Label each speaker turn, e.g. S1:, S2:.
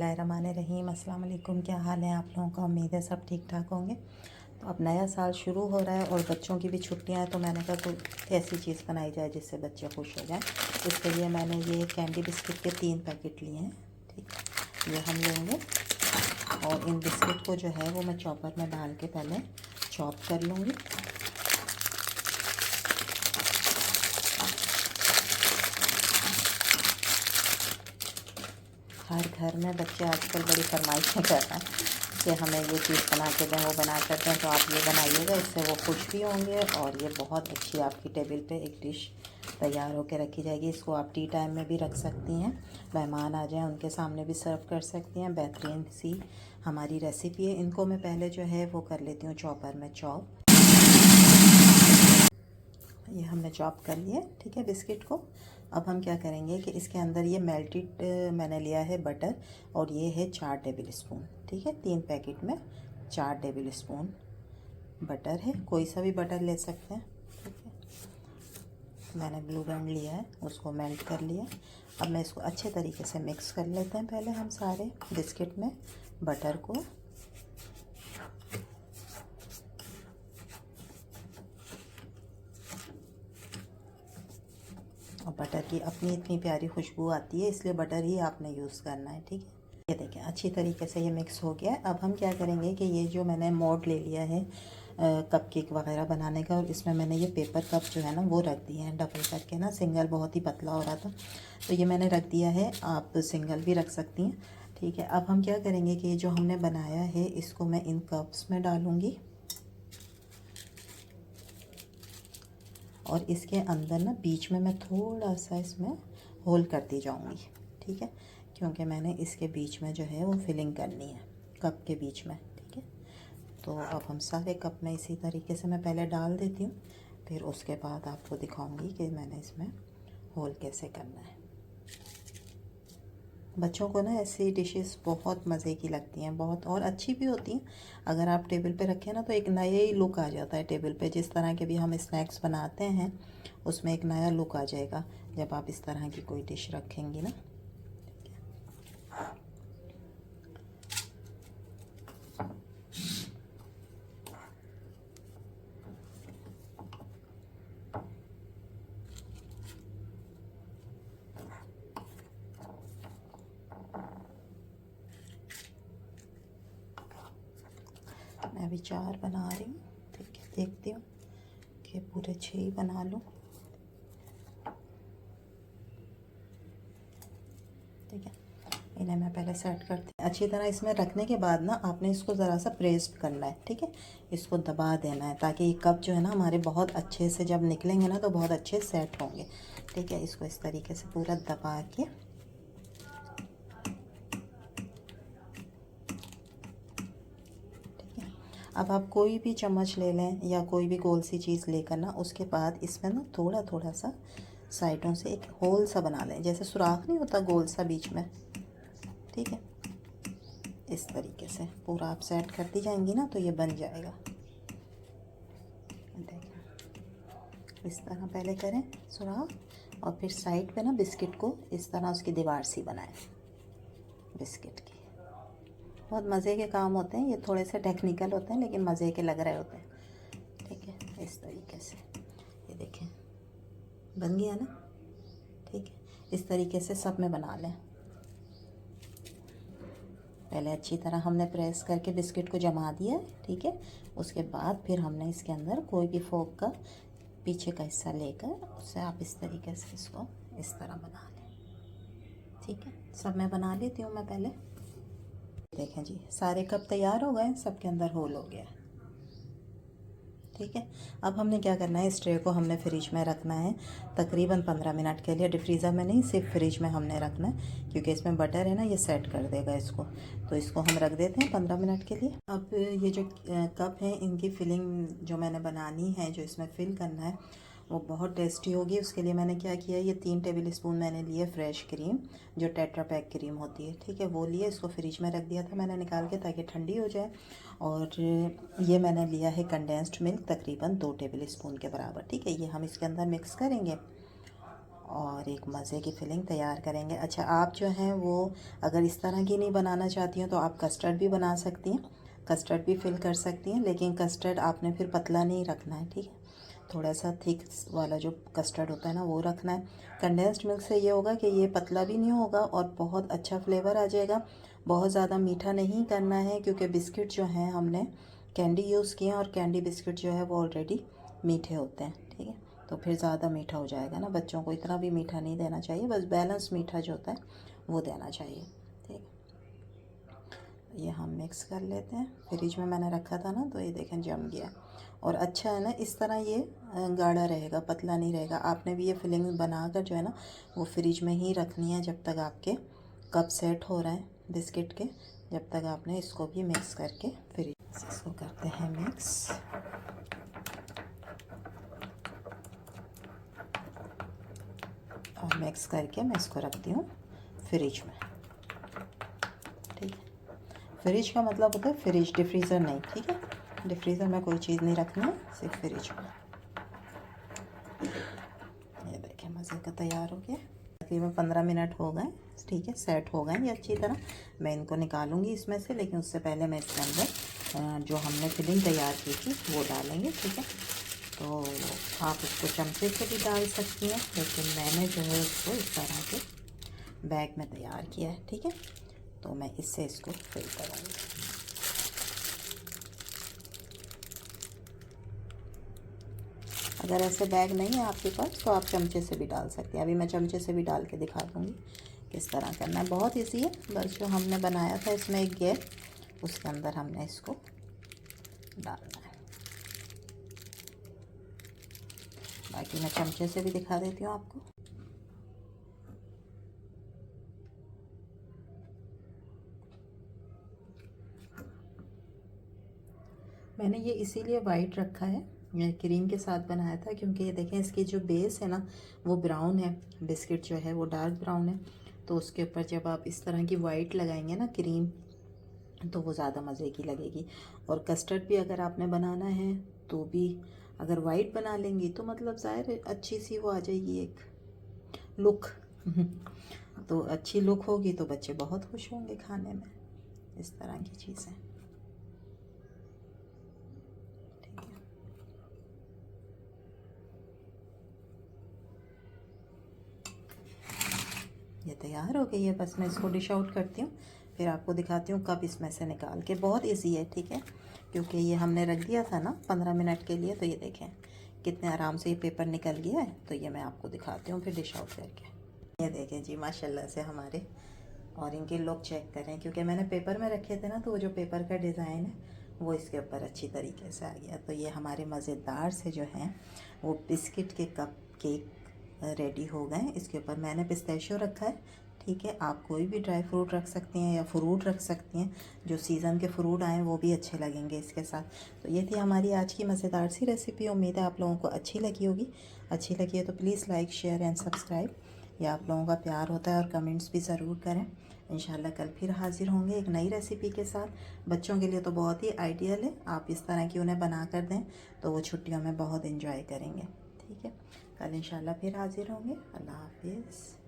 S1: बिस्मिल्लाहिर्रहमानिर्रहीम। अस्सलाम वालेकुम। क्या हाल है आप लोगों का? उम्मीद है सब ठीक ठाक होंगे। तो अब नया साल शुरू हो रहा है और बच्चों की भी छुट्टियां हैं, तो मैंने कहा कोई ऐसी चीज़ बनाई जाए जिससे बच्चे खुश हो जाएं। इसके लिए मैंने ये कैंडी बिस्किट के 3 पैकेट लिए हैं। ठीक है, ये हम लेंगे और इन बिस्किट को जो है वो मैं चॉपर में डाल के पहले चॉप कर लूँगी। हर घर में बच्चे आजकल बड़ी फरमाइशें कर रहे हैं कि हमें ये चीज़ बना के दें, वो बना कर दें, तो आप ये बनाइएगा, इससे वो खुश भी होंगे और ये बहुत अच्छी आपकी टेबल पे एक डिश तैयार होकर रखी जाएगी। इसको आप टी टाइम में भी रख सकती हैं, मेहमान आ जाएं उनके सामने भी सर्व कर सकती हैं। बेहतरीन सी हमारी रेसिपी है। इनको मैं पहले जो है वो कर लेती हूँ चॉपर में चॉप। ये हमने चॉप कर लिया, ठीक है, बिस्किट को। अब हम क्या करेंगे कि इसके अंदर ये मेल्टेड मैंने लिया है बटर और ये है 4 टेबल स्पून। ठीक है, 3 पैकेट में 4 टेबल स्पून बटर है। कोई सा भी बटर ले सकते हैं। ठीक है, मैंने ब्लू बैंड लिया है, उसको मेल्ट कर लिया। अब मैं इसको अच्छे तरीके से मिक्स कर लेते हैं पहले हम सारे बिस्किट में बटर को। और बटर की अपनी इतनी प्यारी खुशबू आती है, इसलिए बटर ही आपने यूज़ करना है। ठीक है, ये देखें अच्छी तरीके से ये मिक्स हो गया है। अब हम क्या करेंगे कि ये जो मैंने मोल्ड ले लिया है कप केक वगैरह बनाने का, और इसमें मैंने ये पेपर कप जो है ना वो रख दिए हैं डबल करके ना। सिंगल बहुत ही पतला हो रहा था तो ये मैंने रख दिया है, आप सिंगल भी रख सकती हैं। ठीक है, अब हम क्या करेंगे कि ये जो हमने बनाया है इसको मैं इन कप्स में डालूँगी और इसके अंदर ना बीच में मैं थोड़ा सा इसमें होल करती जाऊंगी। ठीक है, क्योंकि मैंने इसके बीच में जो है वो फिलिंग करनी है कप के बीच में। ठीक है, तो अब हम सारे कप में इसी तरीके से मैं पहले डाल देती हूँ, फिर उसके बाद आपको दिखाऊंगी कि मैंने इसमें होल कैसे करना है। बच्चों को ना ऐसी डिशेस बहुत मज़े की लगती हैं, बहुत और अच्छी भी होती हैं। अगर आप टेबल पे रखें ना तो एक नया ही लुक आ जाता है टेबल पे। जिस तरह के भी हम स्नैक्स बनाते हैं उसमें एक नया लुक आ जाएगा जब आप इस तरह की कोई डिश रखेंगी ना। मैं अभी 4 बना रही हूँ। ठीक है, देखती हूँ कि पूरे 6 ही बना लूँ। ठीक है, इन्हें मैं पहले सेट करती हूँ अच्छी तरह। इसमें रखने के बाद ना आपने इसको ज़रा सा प्रेस करना है। ठीक है, इसको दबा देना है ताकि ये कप जो है ना हमारे बहुत अच्छे से जब निकलेंगे ना तो बहुत अच्छे सेट होंगे। ठीक है, इसको इस तरीके से पूरा दबा के अब आप कोई भी चम्मच ले लें या कोई भी गोल सी चीज़ लेकर ना उसके बाद इसमें ना थोड़ा थोड़ा सा साइडों से एक होल सा बना लें, जैसे सुराख नहीं होता गोल सा बीच में। ठीक है, इस तरीके से पूरा आप सेट करती जाएंगी ना तो ये बन जाएगा। देखिए इस तरह पहले करें सुराख और फिर साइड पे ना बिस्किट को इस तरह उसकी दीवार सी बनाएं बिस्किट की। बहुत मज़े के काम होते हैं ये, थोड़े से टेक्निकल होते हैं लेकिन मज़े के लग रहे होते हैं। ठीक है, इस तरीके से ये देखें बन गया ना। ठीक है, इस तरीके से सब में बना लें। पहले अच्छी तरह हमने प्रेस करके बिस्किट को जमा दिया है। ठीक है, उसके बाद फिर हमने इसके अंदर कोई भी फोक का पीछे का हिस्सा लेकर उससे आप इस तरीके से इसको इस तरह बना लें। ठीक है, सब मैं बना लेती हूँ मैं पहले। देखें जी सारे कप तैयार हो गए, सबके अंदर होल हो गया। ठीक है, अब हमने क्या करना है, इस ट्रे को हमने फ्रिज में रखना है तकरीबन 15 मिनट के लिए। डिफ्रीज़र में नहीं, सिर्फ फ्रिज में हमने रखना है क्योंकि इसमें बटर है ना, ये सेट कर देगा इसको। तो इसको हम रख देते हैं 15 मिनट के लिए। अब ये जो कप हैं इनकी फिलिंग जो मैंने बनानी है, जो इसमें फिल करना है वो बहुत टेस्टी होगी। उसके लिए मैंने क्या किया, ये 3 टेबल स्पून मैंने लिए फ्रेश क्रीम, जो टेट्रा पैक क्रीम होती है। ठीक है, वो लिए, इसको फ्रिज में रख दिया था मैंने निकाल के ताकि ठंडी हो जाए। और ये मैंने लिया है कंडेंस्ड मिल्क तकरीबन 2 टेबल स्पून के बराबर। ठीक है, ये हम इसके अंदर मिक्स करेंगे और एक मज़े की फिलिंग तैयार करेंगे। अच्छा, आप जो हैं वो अगर इस तरह की नहीं बनाना चाहती हैं तो आप कस्टर्ड भी बना सकती हैं, कस्टर्ड भी फिल कर सकती हैं, लेकिन कस्टर्ड आपने फिर पतला नहीं रखना है, ठीक है। थोड़ा सा थिक वाला जो कस्टर्ड होता है ना वो रखना है। कंडेंस्ड मिल्क से ये होगा कि ये पतला भी नहीं होगा और बहुत अच्छा फ्लेवर आ जाएगा। बहुत ज़्यादा मीठा नहीं करना है क्योंकि बिस्किट जो हैं हमने कैंडी यूज़ किए हैं और कैंडी बिस्किट जो है वो ऑलरेडी मीठे होते हैं, ठीक है। तो फिर ज़्यादा मीठा हो जाएगा ना, बच्चों को इतना भी मीठा नहीं देना चाहिए, बस बैलेंस मीठा जो होता है वो देना चाहिए, ठीक है। ये हम मिक्स कर लेते हैं। फ्रिज में मैंने रखा था ना, तो ये देखें जम गया और अच्छा है ना, इस तरह ये गाढ़ा रहेगा, पतला नहीं रहेगा। आपने भी ये फिलिंग बनाकर जो है ना वो फ्रिज में ही रखनी है जब तक आपके कप सेट हो रहे हैं बिस्किट के, जब तक आपने इसको भी मिक्स करके फ्रिज इसको करते हैं मिक्स। और मिक्स करके मैं इसको रखती हूँ फ्रिज में, ठीक है। फ्रिज का मतलब होता है फ्रिज, डिफ्रीज़र नहीं, ठीक है। डिफ्रीज़र में कोई चीज़ नहीं रखनी है, सिर्फ फ्रिज में। ये देखें मज़े का तैयार हो गया। तकरीबन 15 मिनट हो गए, ठीक है, सेट हो गए ये अच्छी तरह। मैं इनको निकालूंगी इसमें से, लेकिन उससे पहले मैं इसके अंदर जो हमने फिलिंग तैयार की थी वो डालेंगे, ठीक है। तो आप उसको चमचे से भी डाल सकती हैं, लेकिन मैंने जो है उसको इस तरह के बैग में तैयार किया है, ठीक है। तो मैं इससे इसको फिल करूँगी। अगर ऐसे बैग नहीं है आपके पास तो आप चमचे से भी डाल सकते हैं। अभी मैं चमचे से भी डाल के दिखा दूँगी किस तरह करना है। बहुत ईजी है, बस जो हमने बनाया था इसमें एक गैप, उसके अंदर हमने इसको डालना है। बाकी मैं चमचे से भी दिखा देती हूँ आपको। मैंने ये इसीलिए वाइट रखा है, क्रीम के साथ बनाया था, क्योंकि ये देखें इसकी जो बेस है ना वो ब्राउन है, बिस्किट जो है वो डार्क ब्राउन है। तो उसके ऊपर जब आप इस तरह की वाइट लगाएंगे ना क्रीम, तो वो ज़्यादा मज़े की लगेगी। और कस्टर्ड भी अगर आपने बनाना है तो भी अगर वाइट बना लेंगी तो मतलब ज़ाहिर अच्छी सी वो आ जाएगी एक लुक तो अच्छी लुक होगी तो बच्चे बहुत खुश होंगे खाने में, इस तरह की चीज़ें, ठीक है। ये तैयार हो गई है, बस मैं इसको डिश आउट करती हूँ, फिर आपको दिखाती हूँ कप इसमें से निकाल के। बहुत इजी है, ठीक है, क्योंकि ये हमने रख दिया था ना 15 मिनट के लिए। तो ये देखें कितने आराम से ये पेपर निकल गया है। तो ये मैं आपको दिखाती हूँ फिर डिश आउट करके। ये देखें जी माशाल्लाह से हमारे, और इनकी लुक चेक करें, क्योंकि मैंने पेपर में रखे थे ना, तो वो जो पेपर का डिज़ाइन है वो इसके ऊपर अच्छी तरीके से आ गया। तो ये हमारे मज़ेदार से जो हैं वो बिस्किट के कप केक रेडी हो गए। इसके ऊपर मैंने पिस्ताशियो रखा है, ठीक है। आप कोई भी ड्राई फ्रूट रख सकती हैं या फ्रूट रख सकती हैं, जो सीज़न के फ्रूट आएँ वो भी अच्छे लगेंगे इसके साथ। तो ये थी हमारी आज की मज़ेदार सी रेसिपी। उम्मीद है आप लोगों को अच्छी लगी होगी। अच्छी लगी है तो please like share and subscribe. ये आप लोगों का प्यार होता है, और कमेंट्स भी ज़रूर करें। इंशाल्लाह कल फिर हाज़िर होंगे एक नई रेसिपी के साथ। बच्चों के लिए तो बहुत ही आइडियल है, आप इस तरह की उन्हें बना कर दें तो वो छुट्टियों में बहुत इंजॉय करेंगे, ठीक है। कल इंशाल्लाह फिर हाज़िर होंगे। अल्लाह हाफिज़।